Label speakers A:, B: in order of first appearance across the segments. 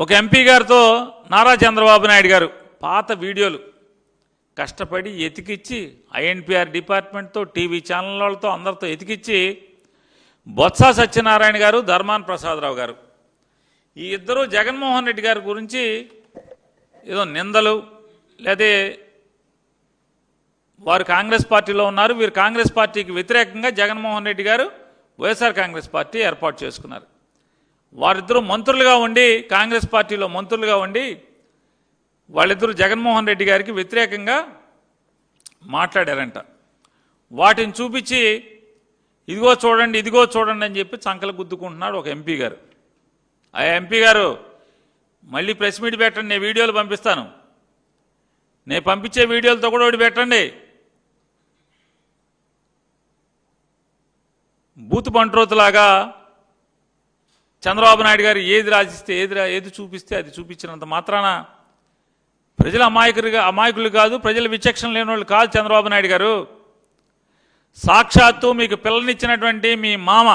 A: ఒక ఎంపీ గారితో నారా చంద్రబాబు నాయుడు గారు పాత వీడియోలు కష్టపడి ఎతికిచ్చి ఐఎన్పిఆర్ డిపార్ట్మెంట్తో టీవీ ఛానల్ వాళ్ళతో అందరితో ఎతికిచ్చి బొత్స సత్యనారాయణ గారు ధర్మాన ప్రసాదరావు గారు ఈ ఇద్దరు జగన్మోహన్ రెడ్డి గారి గురించి ఏదో నిందలు లేదా వారు కాంగ్రెస్ పార్టీలో ఉన్నారు, వీరు కాంగ్రెస్ పార్టీకి వ్యతిరేకంగా జగన్మోహన్ రెడ్డి గారు వైఎస్ఆర్ కాంగ్రెస్ పార్టీ ఏర్పాటు చేసుకున్నారు. వారిద్దరూ మంత్రులుగా ఉండి కాంగ్రెస్ పార్టీలో మంత్రులుగా ఉండి వాళ్ళిద్దరూ జగన్మోహన్ రెడ్డి గారికి వ్యతిరేకంగా మాట్లాడారంట. వాటిని చూపించి ఇదిగో చూడండి ఇదిగో చూడండి అని చెప్పి చంకలు గుద్దుకుంటున్నాడు ఒక ఎంపీ గారు. ఆ ఎంపీ గారు మళ్ళీ ప్రెస్ మీట్ పెట్టండి, నేను వీడియోలు పంపిస్తాను, నేను పంపించే వీడియోలతో కూడా ఒకటి పెట్టండి. బూతు బంట్రోతులాగా చంద్రబాబు నాయుడు గారు ఏది రాసిస్తే ఏది చూపిస్తే అది చూపించినంత మాత్రాన ప్రజల అమాయకులు కాదు, ప్రజల విచక్షణ లేని వాళ్ళు కాదు చంద్రబాబు నాయుడు గారు. సాక్షాత్తు మీకు పిల్లనిచ్చినటువంటి మీ మామ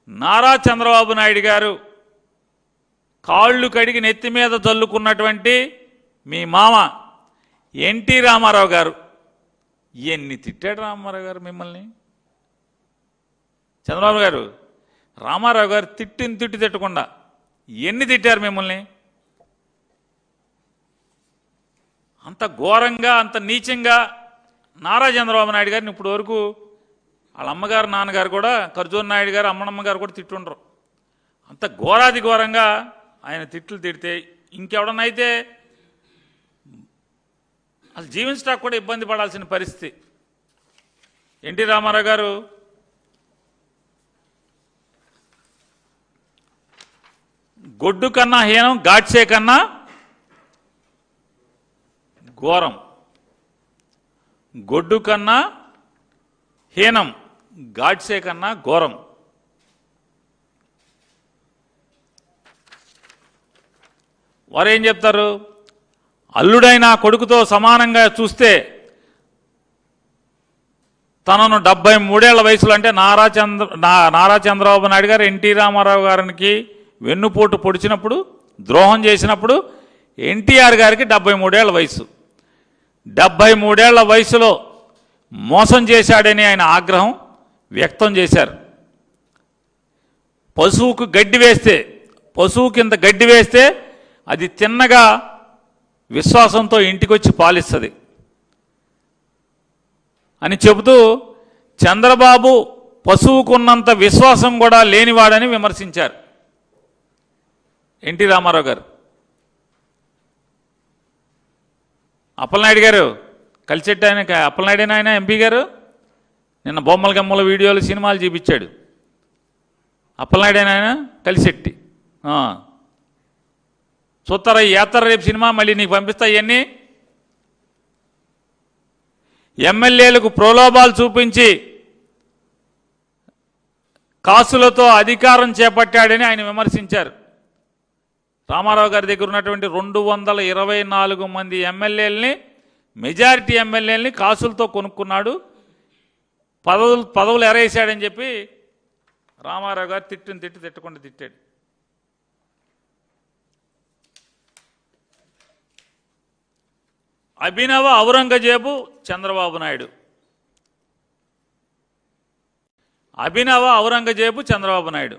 A: నారా చంద్రబాబు నాయుడు గారు కాళ్ళు కడిగి నెత్తి మీద జల్లుకున్నటువంటి మీ మామ ఎన్టీ రామారావు గారు ఎన్ని తిట్టాడు రామారావు గారు మిమ్మల్ని. చంద్రబాబు గారు రామారావు గారు తిట్టి తిట్టకుండా ఎన్ని తిట్టారు మిమ్మల్ని. అంత ఘోరంగా అంత నీచంగా నారా చంద్రబాబు నాయుడు గారిని ఇప్పుడు వరకు వాళ్ళ అమ్మగారు నాన్నగారు కూడా ఖర్జూర్ నాయుడు గారు అమ్మనమ్మ గారు కూడా తిట్టుండ్రు. అంత ఘోరాది ఘోరంగా ఆయన తిట్లు తిడితే ఇంకెవడనైతే అసలు జీవించడానికి కూడా ఇబ్బంది పడాల్సిన పరిస్థితి. ఎన్టీ రామారావు గారు గొడ్డు కన్నా హీనం గాడ్సే కన్నా ఘోరం, గొడ్డు కన్నా హీనం గాడ్సే కన్నా ఘోరం. వారేం చెప్తారు, అల్లుడైన కొడుకుతో సమానంగా చూస్తే తనను 73 వయసులో అంటే నారా చంద్రబాబు నాయుడు గారు ఎన్టీ రామారావు గారికి వెన్నుపోటు పొడిచినప్పుడు ద్రోహం చేసినప్పుడు ఎన్టీఆర్ గారికి 73 వయసు. 73 వయసులో మోసం చేశాడని ఆయన ఆగ్రహం వ్యక్తం చేశారు. పశువుకు గడ్డి వేస్తే, పశువు కింద గడ్డి వేస్తే అది తిన్నగా విశ్వాసంతో ఇంటికొచ్చి పాలిస్తుంది అని చెబుతూ చంద్రబాబు పశువుకున్నంత విశ్వాసం కూడా లేనివాడని విమర్శించారు ఎన్టీ రామారావు గారు. అప్పలనాయుడు గారు కలిసెట్టి ఆయన అప్పలనాయుడు ఆయన ఎంపీ గారు నిన్న బొమ్మల గమ్మల వీడియోలు సినిమాలు చూపించాడు. అప్పలనాయుడు ఆయన కలిసెట్టి చూస్తారా యాత్ర రేపు సినిమా మళ్ళీ నీకు పంపిస్తా. ఇవన్నీ ఎమ్మెల్యేలకు ప్రలోభాలు చూపించి కాసులతో అధికారం చేపట్టాడని ఆయన విమర్శించారు. రామారావు గారి దగ్గర ఉన్నటువంటి 224 మంది ఎమ్మెల్యేలని, మెజారిటీ ఎమ్మెల్యేలని కాసులతో కొనుక్కున్నాడు, పదవులు ఎరేసాడని చెప్పి రామారావు గారు తిట్టకుండా తిట్టాడు. అభినవ ఔరంగజేబు చంద్రబాబు నాయుడు, అభినవ ఔరంగజేబు చంద్రబాబు నాయుడు.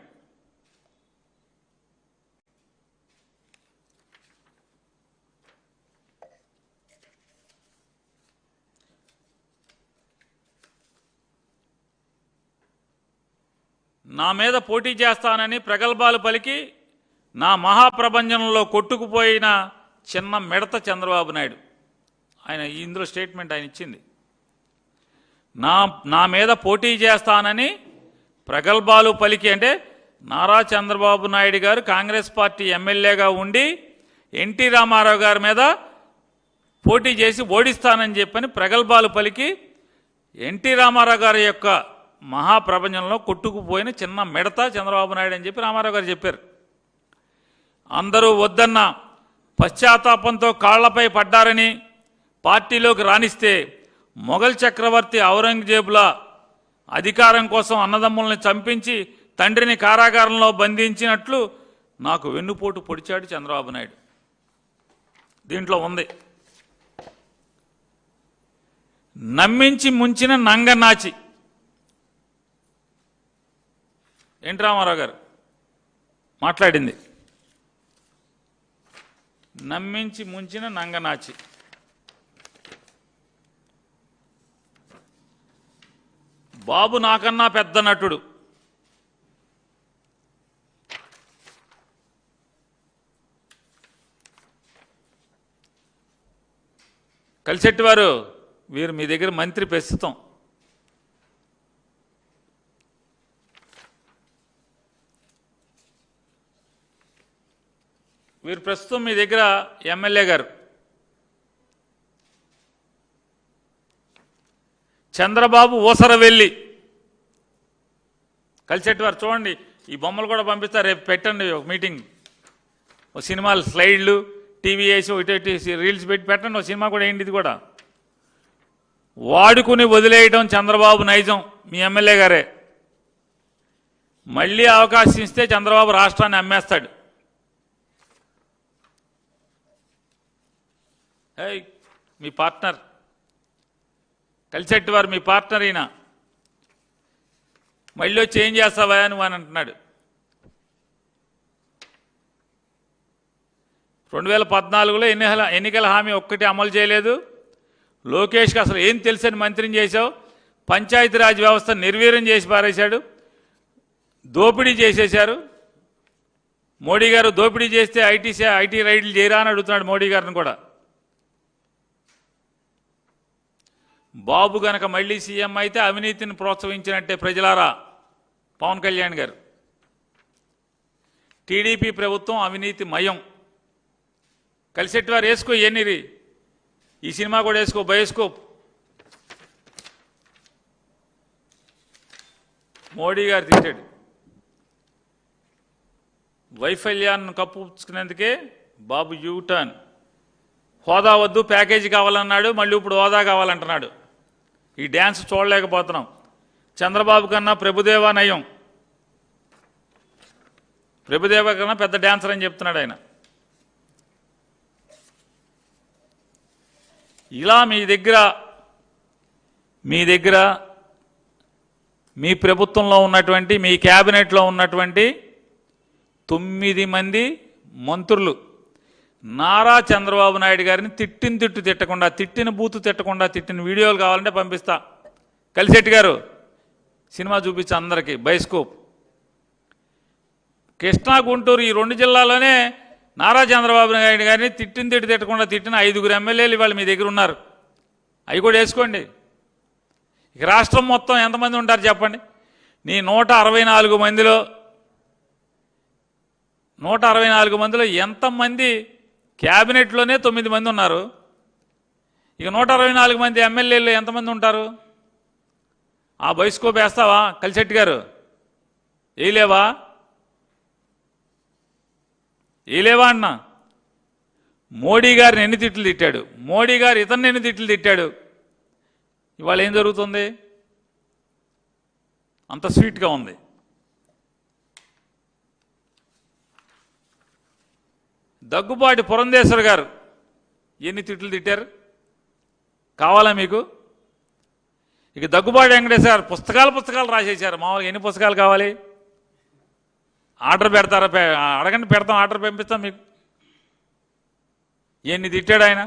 A: నా మీద పోటీ చేస్తానని ప్రగల్భాలు పలికి నా మహాప్రపంచంలో కొట్టుకుపోయిన చిన్న మిడత చంద్రబాబు నాయుడు. ఆయన ఇందులో స్టేట్మెంట్ ఆయన ఇచ్చింది. నా మీద పోటీ చేస్తానని ప్రగల్భాలు పలికి అంటే నారా చంద్రబాబు నాయుడు గారు కాంగ్రెస్ పార్టీ ఎమ్మెల్యేగా ఉండి ఎన్టీ రామారావు గారి మీద పోటీ చేసి ఓడిస్తానని చెప్పని ప్రగల్భాలు పలికి ఎన్టీ రామారావు గారి యొక్క మహాప్రపంచంలో కొట్టుకుపోయిన చిన్న మిడత చంద్రబాబు నాయుడు అని చెప్పి రామారావు గారు చెప్పారు. అందరూ వద్దన్న పశ్చాత్తాపంతో కాళ్లపై పడ్డారని పార్టీలోకి రాణిస్తే మొఘల్ చక్రవర్తి ఔరంగజేబుల అధికారం కోసం అన్నదమ్ముల్ని చంపించి తండ్రిని కారాగారంలో బంధించినట్లు నాకు వెన్నుపోటు పొడిచాడు చంద్రబాబు నాయుడు. దీంట్లో ఉంది. నమ్మించి ముంచిన నంగనాచి. ఎన్టీ రామారావు గారు మాట్లాడింది. నమ్మించి ముంచిన నంగనాచి. బాబు నాకన్నా పెద్ద నటుడు. కలిసెట్టి వారు వీరు మీ దగ్గర మంత్రి ప్రస్తుతం. వీరు ప్రస్తుతం మీ దగ్గర ఎమ్మెల్యే గారు. చంద్రబాబు ఊసరవెల్లి. కలిసెట్టి వారు చూడండి, ఈ బొమ్మలు కూడా పంపిస్తారు, రేపు పెట్టండి ఒక మీటింగ్. ఒక సినిమాలు స్లైడ్లు టీవీ వేసి ఇటు రీల్స్ పెట్టి పెట్టండి. ఒక సినిమా కూడా ఏంటి, ఇది కూడా. వాడుకుని వదిలేయటం చంద్రబాబు నైజం. మీ ఎమ్మెల్యే గారే. మళ్ళీ అవకాశం ఇస్తే చంద్రబాబు రాష్ట్రాన్ని అమ్మేస్తాడు. మీ పార్ట్నర్ కలిసెట్టి వారు, మీ పార్ట్నర్ ఈయన. మళ్ళీ వచ్చి ఏం చేస్తావా నువ్వు అని అంటున్నాడు. 2014లో ఎన్నికల హామీ ఒక్కటి అమలు చేయలేదు. లోకేష్కి అసలు ఏం తెలుసని మంత్రిని చేశావు. పంచాయతీరాజ్ వ్యవస్థ నిర్వీర్యం చేసి పారేశాడు. దోపిడీ చేసేశారు. మోడీ గారు దోపిడీ చేస్తే ఐటీ రైడ్లు చేయరా అని అడుగుతున్నాడు మోడీ గారిని కూడా. బాబు గనక మళ్ళీ సీఎం అయితే అవినీతిని ప్రోత్సహించినట్టే ప్రజలారా. పవన్ కళ్యాణ్ గారు. టీడీపీ ప్రభుత్వం అవినీతి మయం. కలిసెట్టి వారు వేసుకో, ఎన్ని ఈ సినిమా కూడా వేసుకో, బయోస్కోప్. మోడీ గారు తీశాడు. వైఫల్యాన్ని కప్పుకునేందుకే బాబు యూటర్న్. హోదా వద్దు, ప్యాకేజీ కావాలన్నాడు, మళ్ళీ ఇప్పుడు హోదా కావాలంటున్నాడు. ఈ డ్యాన్స్ చూడలేకపోతున్నాం. చంద్రబాబు కన్నా ప్రభుదేవా నయం. ప్రభుదేవా కన్నా పెద్ద డ్యాన్సర్ అని చెప్తున్నాడు ఆయన. ఇలా మీ దగ్గర మీ ప్రభుత్వంలో ఉన్నటువంటి, మీ క్యాబినెట్లో ఉన్నటువంటి 9 మంది మంత్రులు నారా చంద్రబాబు నాయుడు గారిని తిట్టకుండా, తిట్టిన బూతు తిట్టకుండా, తిట్టిన వీడియోలు కావాలంటే పంపిస్తా. కలిసెట్టి గారు సినిమా చూపించి అందరికీ బయోస్కోప్. కృష్ణా, గుంటూరు ఈ 2 జిల్లాలోనే నారా చంద్రబాబు నాయుడు గారిని తిట్టకుండా తిట్టిన 5 ఎమ్మెల్యేలు ఇవాళ మీ దగ్గర ఉన్నారు. అవి కూడా వేసుకోండి. ఇక రాష్ట్రం మొత్తం ఎంతమంది ఉంటారు చెప్పండి. నీ 164 మందిలో ఎంతమంది క్యాబినెట్లోనే 9 మంది ఉన్నారు. ఇక 164 మంది ఎమ్మెల్యేలు ఎంతమంది ఉంటారు? ఆ బయోస్కోప్ వేస్తావా కలిసెట్టి గారు? వేయలేవా అన్న? మోడీ గారిని ఎన్ని తిట్లు తిట్టాడు, మోడీ గారు ఇతన్ని ఎన్ని తిట్లు తిట్టాడు. ఇవాళ ఏం జరుగుతుంది? అంత స్వీట్గా ఉంది. దగ్గుబాటి పురంధేశ్వర్ గారు ఎన్ని తిట్లు తిట్టారు కావాలా మీకు? ఇక దగ్గుబాటి వెంకటేశ్వర గారు పుస్తకాలు రాసేశారు. మామూలుగా ఎన్ని పుస్తకాలు కావాలి? ఆర్డర్ పెడతారా? అడగండి, పెడతాం, ఆర్డర్ పంపిస్తాం మీకు. ఎన్ని తిట్టాడు ఆయన.